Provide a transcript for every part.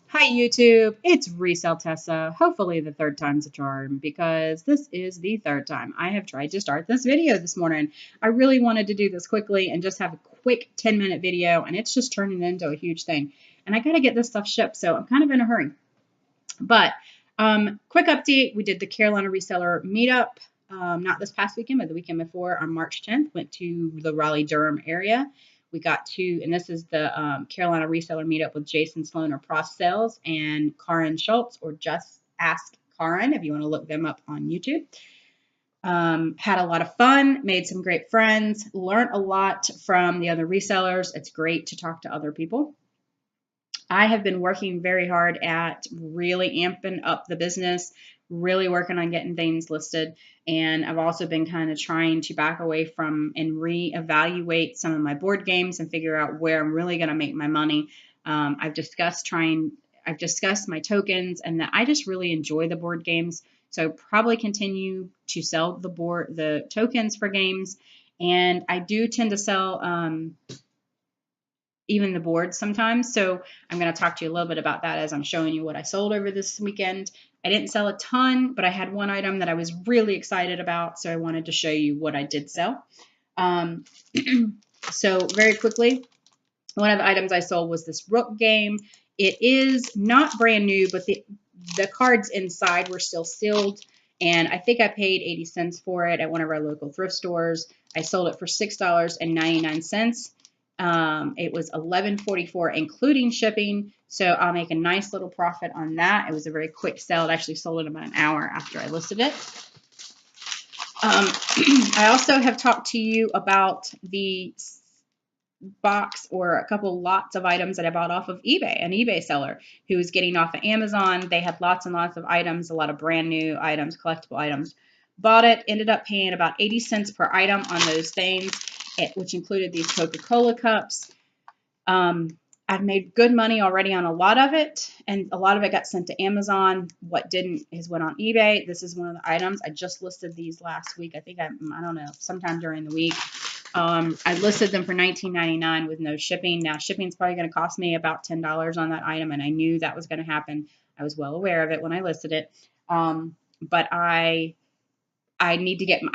Hi YouTube, it's Resale Tessa. Hopefully the third time's a charm because this is the third time I have tried to start this video this morning. I really wanted to do this quickly and just have a quick 10-minute video, and it's just turning into a huge thing. And I got to get this stuff shipped, so I'm kind of in a hurry. But quick update, we did the Carolina Reseller Meetup, not this past weekend, but the weekend before on March 10th, went to the Raleigh-Durham area. We got to, and this is the Carolina Reseller Meetup with Jason Sloan or Pross Sales and Karin Schultz, or Just Ask Karin if you want to look them up on YouTube. Had a lot of fun, made some great friends, learned a lot from the other resellers. It's great to talk to other people. I have been working very hard at really amping up the business, really working on getting things listed. And I've also been kind of trying to back away from and reevaluate some of my board games and figure out where I'm really going to make my money. I've discussed my tokens, and that I just really enjoy the board games. So probably continue to sell the tokens for games. And I do tend to sell even the boards sometimes. So I'm going to talk to you a little bit about that as I'm showing you what I sold over this weekend. I didn't sell a ton, but I had one item that I was really excited about, so I wanted to show you what I did sell. So very quickly, one of the items I sold was this Rook game. It is not brand new, but the cards inside were still sealed, and I think I paid 80 cents for it at one of our local thrift stores. I sold it for $6.99. It was $11.44 including shipping, so I'll make a nice little profit on that. It was a very quick sell. It actually sold in about an hour after I listed it. I also have talked to you about the box or a couple lots of items that I bought off of eBay, an eBay seller who was getting off of Amazon. They had lots and lots of items, a lot of brand new items, collectible items. Bought it, ended up paying about 80 cents per item on those things, which included these Coca-Cola cups. I've made good money already on a lot of it, and a lot of it got sent to Amazon. What didn't is went on eBay. This is one of the items. I just listed these last week. I think I don't know, sometime during the week. I listed them for $19.99 with no shipping. Now, shipping is probably going to cost me about $10 on that item, and I knew that was going to happen. I was well aware of it when I listed it. But I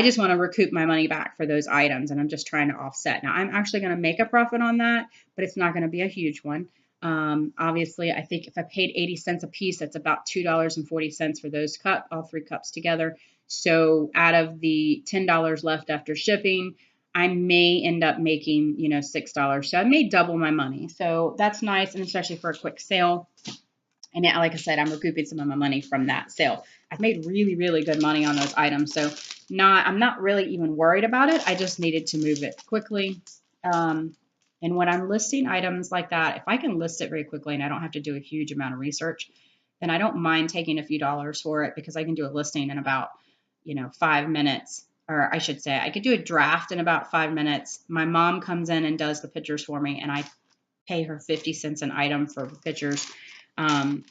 just want to recoup my money back for those items, and I'm just trying to offset. Now, I'm actually going to make a profit on that, but it's not going to be a huge one. Obviously, I think if I paid 80 cents a piece, that's about $2.40 for those all three cups together. So out of the $10 left after shipping, I may end up making, $6. So I may double my money. So that's nice, and especially for a quick sale. And yeah, like I said, I'm recouping some of my money from that sale. I've made really, really good money on those items. So I'm not really even worried about it. I just needed to move it quickly. And when I'm listing items like that, if I can list it very quickly and I don't have to do a huge amount of research, then I don't mind taking a few dollars for it, because I can do a listing in about, 5 minutes. Or I should say, I could do a draft in about 5 minutes. My mom comes in and does the pictures for me, and I pay her 50 cents an item for pictures.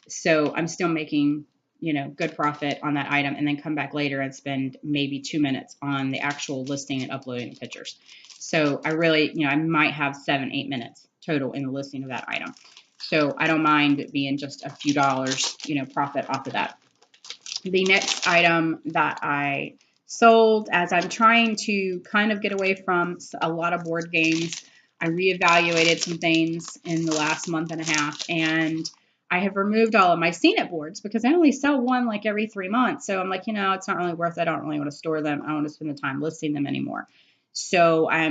So I'm still making, good profit on that item, and then come back later and spend maybe 2 minutes on the actual listing and uploading the pictures. So I really, I might have 7-8 minutes total in the listing of that item. So I don't mind being just a few dollars, profit off of that. The next item that I sold, as I'm trying to kind of get away from a lot of board games, I reevaluated some things in the last month and a half, and I have removed all of my CNET boards because I only sell one like every 3 months. So I'm like, it's not really worth it. I don't really want to store them. I don't want to spend the time listing them anymore. So I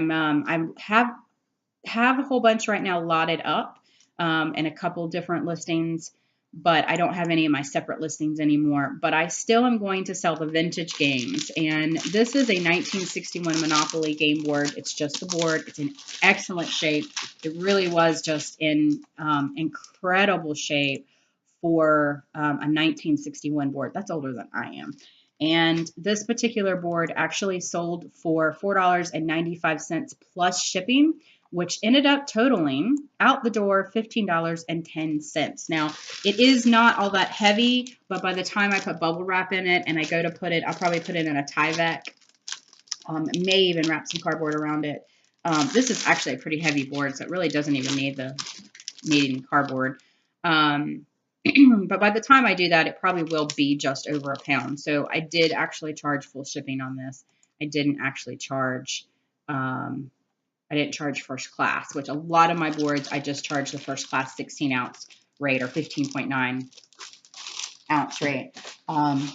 have a whole bunch right now lotted up in a couple different listings, but I don't have any of my separate listings anymore. But I still am going to sell the vintage games. And this is a 1961 Monopoly game board. It's just the board. It's in excellent shape. It really was just in incredible shape for a 1961 board. That's older than I am. And this particular board actually sold for $4.95 plus shipping, which ended up totaling out the door $15.10. Now, it is not all that heavy, but by the time I put bubble wrap in it and I go to put it, I'll probably put it in a Tyvek. May even wrap some cardboard around it. This is actually a pretty heavy board, so it really doesn't even need the cardboard. But by the time I do that, it probably will be just over a pound. So I did actually charge full shipping on this. I didn't actually charge, I didn't charge first class, which a lot of my boards, I just charge the first class 16 ounce rate or 15.9 ounce rate.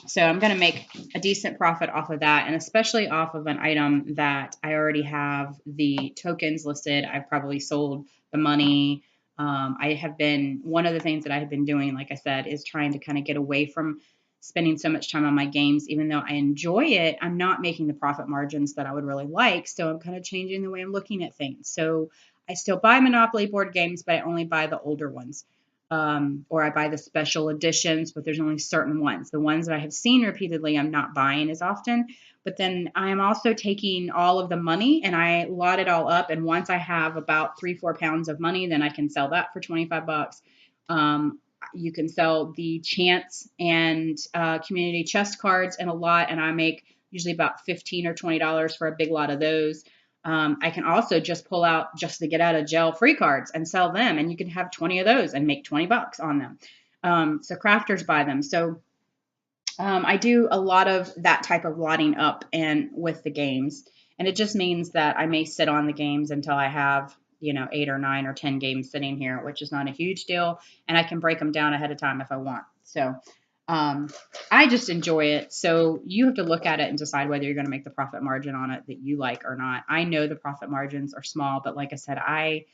So I'm going to make a decent profit off of that, and especially off of an item that I already have the tokens listed. I've probably sold the money. I have been, one of the things that I have been doing, like I said, is trying to kind of get away from spending so much time on my games. Even though I enjoy it, I'm not making the profit margins that I would really like. So I'm kind of changing the way I'm looking at things. So I still buy Monopoly board games, but I only buy the older ones. Or I buy the special editions, but there's only certain ones. The ones that I have seen repeatedly, I'm not buying as often. But then I am also taking all of the money and I lot it all up. And once I have about 3-4 pounds of money, then I can sell that for 25 bucks. You can sell the chance and community chest cards in a lot, and I make usually about $15 or $20 for a big lot of those. I can also just pull out just to get out of jail free cards and sell them, and you can have 20 of those and make 20 bucks on them. So crafters buy them. So I do a lot of that type of lotting up and with the games, and it just means that I may sit on the games until I have 8 or 9 or 10 games sitting here, which is not a huge deal, and I can break them down ahead of time if I want. So I just enjoy it. So you have to look at it and decide whether you're going to make the profit margin on it that you like or not. I know the profit margins are small, but like I said, I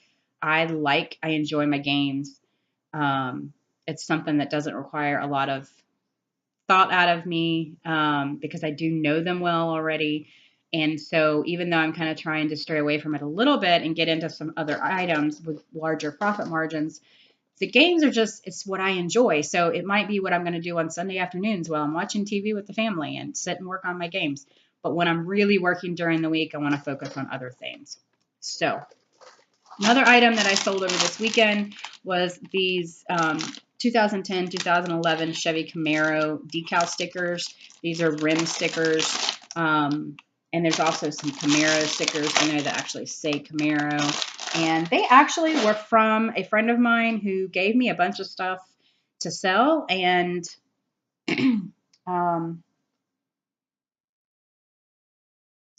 enjoy my games. It's something that doesn't require a lot of thought out of me because I do know them well already. And so even though I'm kind of trying to stray away from it a little bit and get into some other items with larger profit margins, the games are just, it's what I enjoy. So it might be what I'm going to do on Sunday afternoons while I'm watching TV with the family and sit and work on my games. But when I'm really working during the week, I want to focus on other things. So another item that I sold over this weekend was these 2010, 2011 Chevy Camaro decal stickers. These are rim stickers. And there's also some Camaro stickers in there that actually say Camaro. And they actually were from a friend of mine who gave me a bunch of stuff to sell. And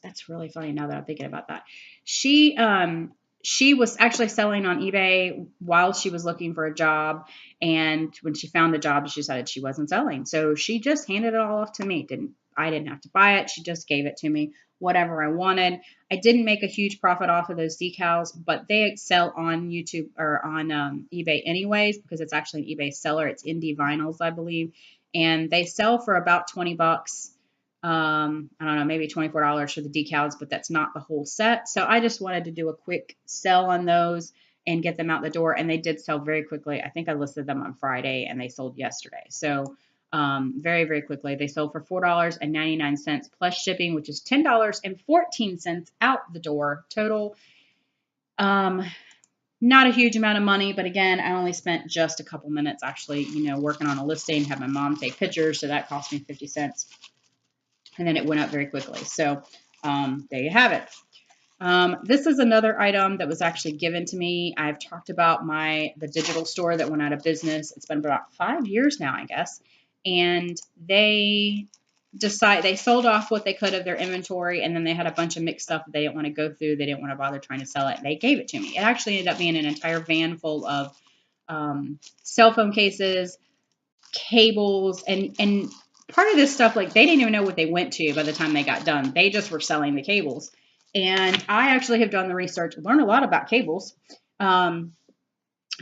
that's really funny now that I'm thinking about that. She was actually selling on eBay while she was looking for a job. And when she found the job, she decided she wasn't selling. So she just handed it all off to me. I didn't have to buy it. She just gave it to me, whatever I wanted. I didn't make a huge profit off of those decals, but they sell on YouTube or on eBay anyways, because it's actually an eBay seller. It's Indie Vinyls, I believe. And they sell for about 20 bucks. I don't know, maybe $24 for the decals, but that's not the whole set. So I just wanted to do a quick sell on those and get them out the door. And they did sell very quickly. I think I listed them on Friday and they sold yesterday. So very, very quickly. They sold for $4.99 plus shipping, which is $10.14 out the door total. Not a huge amount of money, but again, I only spent just a couple minutes actually, working on a listing, have my mom take pictures. So that cost me 50 cents. And then it went up very quickly. So there you have it. This is another item that was actually given to me. I've talked about the digital store that went out of business. It's been about 5 years now, I guess. And they sold off what they could of their inventory, and then they had a bunch of mixed stuff that they didn't want to go through. They didn't want to bother trying to sell it. They gave it to me. It actually ended up being an entire van full of cell phone cases, cables, and part of this stuff, like they didn't even know what they went to by the time they got done. They just were selling the cables. And I actually have done the research, learned a lot about cables.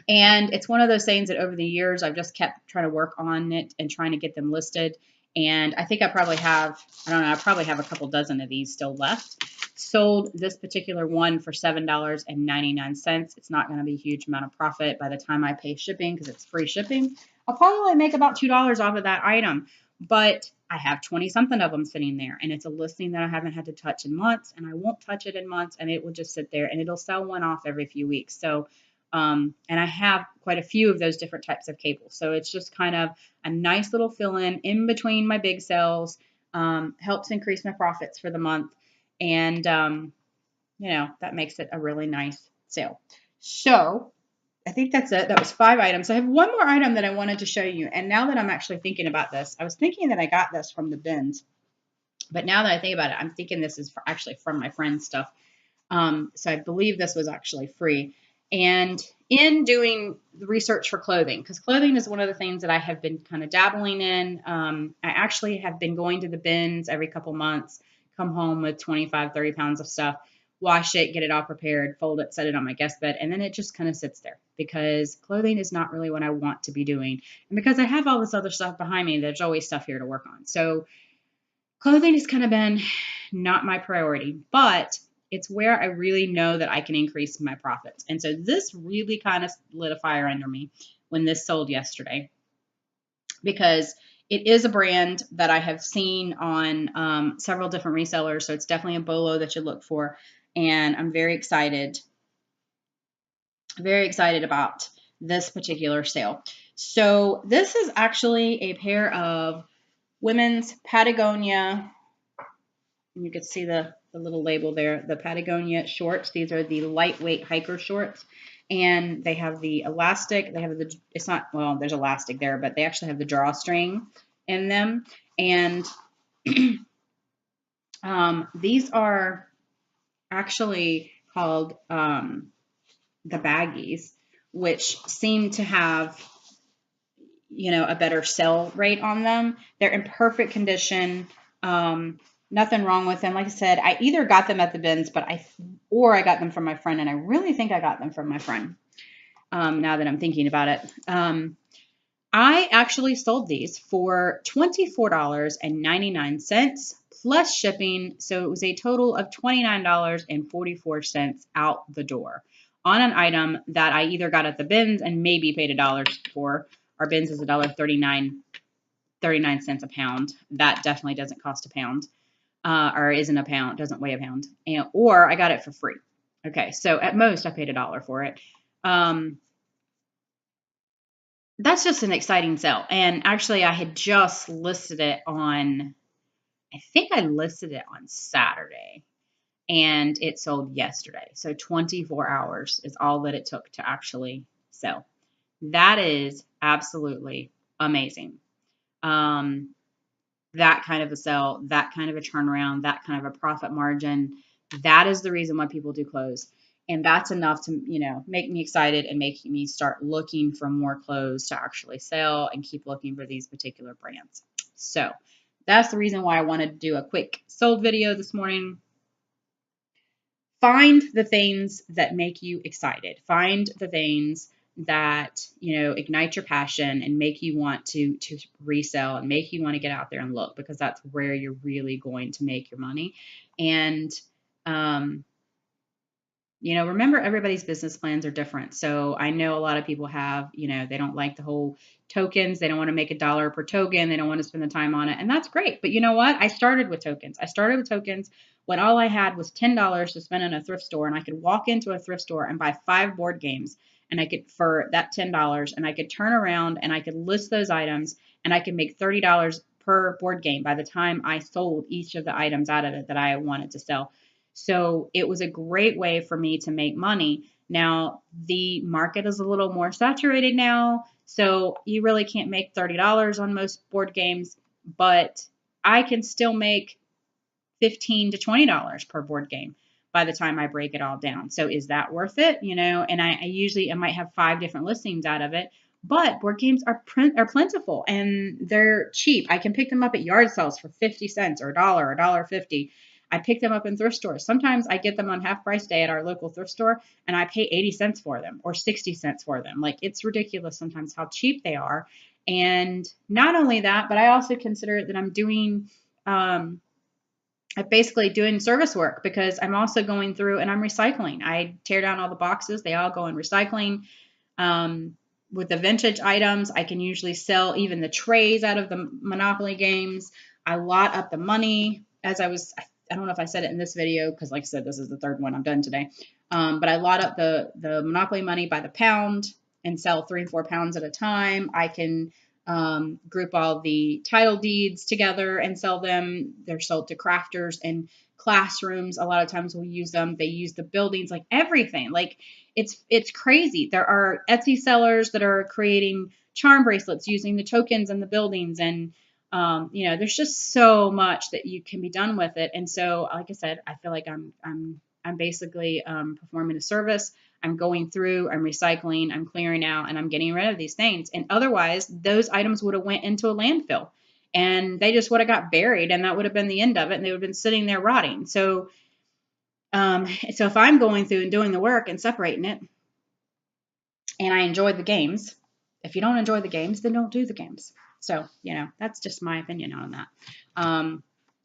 And it's one of those things that over the years, I've just kept trying to work on it and trying to get them listed. And I think I probably have, I probably have a couple dozen of these still left. Sold this particular one for $7.99. It's not going to be a huge amount of profit by the time I pay shipping because it's free shipping. I'll probably make about $2 off of that item. But I have 20 something of them sitting there, and it's a listing that I haven't had to touch in months, and I won't touch it in months, and it will just sit there, and it'll sell one off every few weeks. So, and I have quite a few of those different types of cables. So it's just kind of a nice little fill-in in between my big sales, helps increase my profits for the month, and, that makes it a really nice sale. So I think that's it. That was 5 items. I have one more item that I wanted to show you. And now that I'm actually thinking about this, I was thinking that I got this from the bins. But now that I think about it, I'm thinking this is actually from my friend's stuff. So I believe this was actually free. And in doing the research for clothing, because clothing is one of the things that I have been kind of dabbling in, I actually have been going to the bins every couple months, come home with 25, 30 pounds of stuff, wash it, get it all prepared, fold it, set it on my guest bed, and then it just kind of sits there because clothing is not really what I want to be doing. And because I have all this other stuff behind me, there's always stuff here to work on. So clothing has kind of been not my priority, but it's where I really know that I can increase my profits. And so this really kind of lit a fire under me when this sold yesterday, because it is a brand that I have seen on several different resellers. So it's definitely a bolo that you look for. And I'm very excited about this particular sale. So this is actually a pair of women's Patagonia. You can see the little label there, the Patagonia shorts. These are the lightweight hiker shorts. And they have the elastic. They have the, it's not, well, there's elastic there, but they actually have the drawstring in them. And these are actually called the baggies, which seem to have, you know, a better sell rate on them. They're in perfect condition. Nothing wrong with them. Like I said, I either got them at the bins, or I got them from my friend, and I really think I got them from my friend. Now that I'm thinking about it, I actually sold these for $24.99 plus shipping, so it was a total of $29.44 out the door on an item that I either got at the bins and maybe paid $1 for. Our bins is $1.39 a pound. That definitely doesn't cost a pound. Or isn't a pound, doesn't weigh a pound, or I got it for free. Okay, so at most I paid $1 for it. That's just an exciting sale. And actually I had just listed it on, I think I listed it on Saturday, and it sold yesterday. So 24 hours is all that it took to actually sell. That is absolutely amazing. That kind of a sell, that kind of a turnaround, that kind of a profit margin, that is the reason why people do clothes. And that's enough to, you know, make me excited and make me start looking for more clothes to actually sell and keep looking for these particular brands. So that's the reason why I wanted to do a quick sold video this morning. Find the things that make you excited. Find the things that, you know, ignite your passion and make you want to resell and make you want to get out there and look, because that's where you're really going to make your money. And, you know, remember, everybody's business plans are different. So I know a lot of people have, you know, they don't like the whole tokens. They don't want to make $1 per token. They don't want to spend the time on it. And that's great. But you know what? I started with tokens. When all I had was $10 to spend in a thrift store, and I could walk into a thrift store and buy 5 board games, and I could, for that $10, and I could turn around and I could list those items, and I could make $30 per board game by the time I sold each of the items out of it that I wanted to sell. So it was a great way for me to make money. Now, the market is a little more saturated now, so you really can't make $30 on most board games, but I can still make $15 to $20 per board game by the time I break it all down. So is that worth it? You know, and I might have 5 different listings out of it, but board games are plentiful and they're cheap. I can pick them up at yard sales for 50 cents or $1, $1.50. I pick them up in thrift stores. Sometimes I get them on half price day at our local thrift store, and I pay 80 cents for them or 60 cents for them. Like, it's ridiculous sometimes how cheap they are. And not only that, but I also consider that I'm doing, I'm basically doing service work, because I'm also going through and I'm recycling. I tear down all the boxes. They all go in recycling. With the vintage items, I can usually sell even the trays out of the Monopoly games. I lot up the money. I don't know if I said it in this video, because like I said, this is the 3rd one I've done today. But I lot up the Monopoly money by the pound and sell 3 and 4 pounds at a time. I can group all the title deeds together and sell them. They're sold to crafters and classrooms. A lot of times we'll use them. They use the buildings, like everything. Like, It's crazy. There are Etsy sellers that are creating charm bracelets using the tokens and the buildings, and there's just so much that you can be done with it. And so, like I said, I feel like I'm basically performing a service. I'm going through, I'm recycling, I'm clearing out, and I'm getting rid of these things. And otherwise, those items would have went into a landfill, and they just would have got buried, and that would have been the end of it, and they would have been sitting there rotting. So, so if I'm going through and doing the work and separating it, and I enjoy the games, if you don't enjoy the games, then don't do the games. So, that's just my opinion on that. And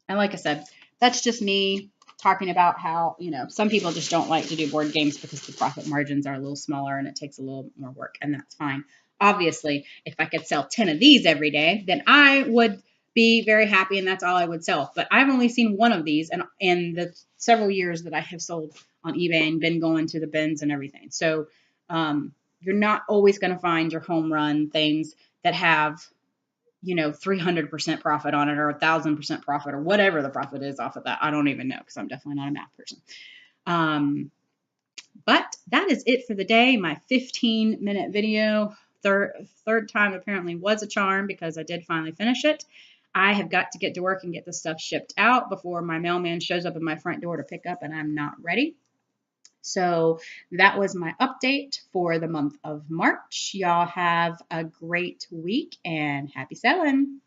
like I said, that's just me talking about how, some people just don't like to do board games because the profit margins are a little smaller and it takes a little more work, and that's fine. Obviously, if I could sell 10 of these every day, then I would be very happy, and that's all I would sell. But I've only seen one of these in the several years that I have sold on eBay and been going to the bins and everything. So you're not always going to find your home run things that have 300% profit on it, or 1,000% profit, or whatever the profit is off of that. I don't even know, because I'm definitely not a math person. But that is it for the day. My 15-minute video. Third time apparently was a charm, because I did finally finish it. I have got to get to work and get this stuff shipped out before my mailman shows up at my front door to pick up, and I'm not ready. So that was my update for the month of March. Y'all have a great week, and happy selling.